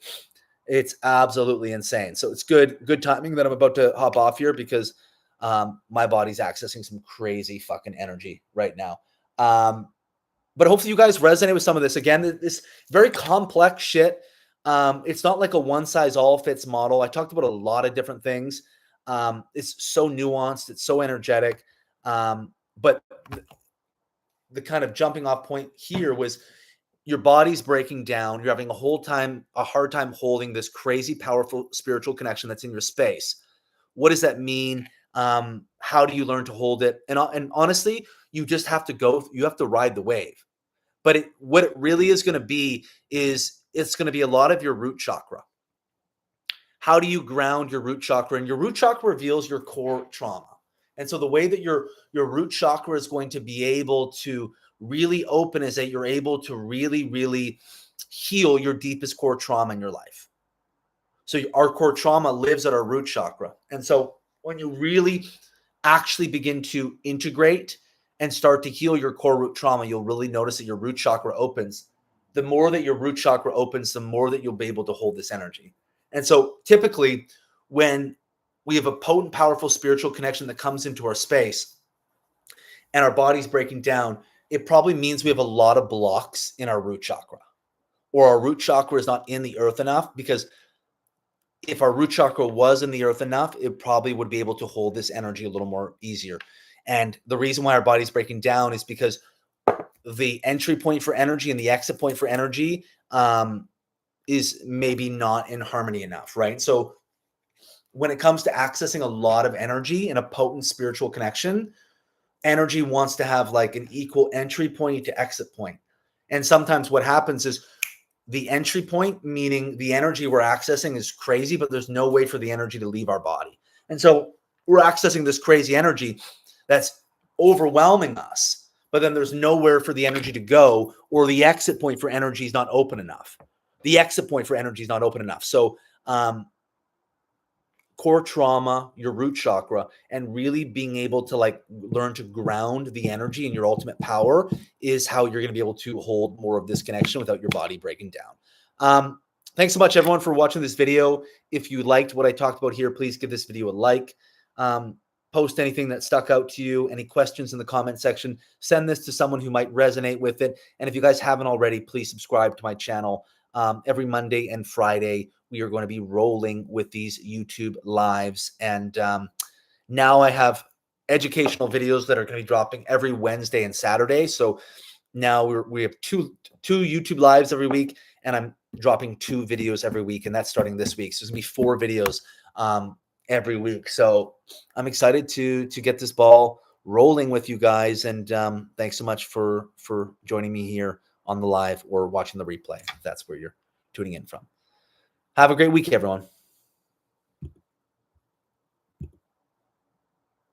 it's absolutely insane. So it's good timing that I'm about to hop off here, because my body's accessing some crazy fucking energy right now. But hopefully you guys resonate with some of this. Again, this very complex shit. It's not like a one size all fits model. I talked about a lot of different things. It's so nuanced. It's so energetic. But the kind of jumping off point here was your body's breaking down. You're having a hard time holding this crazy, powerful spiritual connection that's in your space. What does that mean? How do you learn to hold it? And honestly, you just have to you have to ride the wave. But what it really is going to be is it's going to be a lot of your root chakra. How do you ground your root chakra? And your root chakra reveals your core trauma. And so the way that your root chakra is going to be able to really open is that you're able to really, really heal your deepest core trauma in your life. So our core trauma lives at our root chakra. And so when you really actually begin to integrate and start to heal your core root trauma, you'll really notice that your root chakra opens. The more that your root chakra opens, the more that you'll be able to hold this energy. And so typically when we have a potent, powerful spiritual connection that comes into our space and our body's breaking down, it probably means we have a lot of blocks in our root chakra, or our root chakra is not in the earth enough. Because if our root chakra was in the earth enough, it probably would be able to hold this energy a little more easier. And the reason why our body's breaking down is because the entry point for energy and the exit point for energy is maybe not in harmony enough, right? So when it comes to accessing a lot of energy in a potent spiritual connection, energy wants to have like an equal entry point to exit point. And sometimes what happens is the entry point, meaning the energy we're accessing, is crazy, but there's no way for the energy to leave our body. And so we're accessing this crazy energy that's overwhelming us, but then there's nowhere for the energy to go, or the exit point for energy is not open enough. The exit point for energy is not open enough. So core trauma, your root chakra, and really being able to like learn to ground the energy in your ultimate power is how you're going to be able to hold more of this connection without your body breaking down. Thanks so much, everyone, for watching this video. If you liked what I talked about here, please give this video a like. Post anything that stuck out to you, any questions in the comment section. Send this to someone who might resonate with it. And if you guys haven't already, please subscribe to my channel. Every Monday and Friday, we are going to be rolling with these YouTube lives. And now I have educational videos that are going to be dropping every Wednesday and Saturday. So now we have two YouTube lives every week, and I'm dropping 2 videos every week, and that's starting this week. So there's going to be 4 videos every week. So I'm excited to get this ball rolling with you guys. And thanks so much for joining me here on the live or watching the replay, if that's where you're tuning in from. Have a great week, everyone.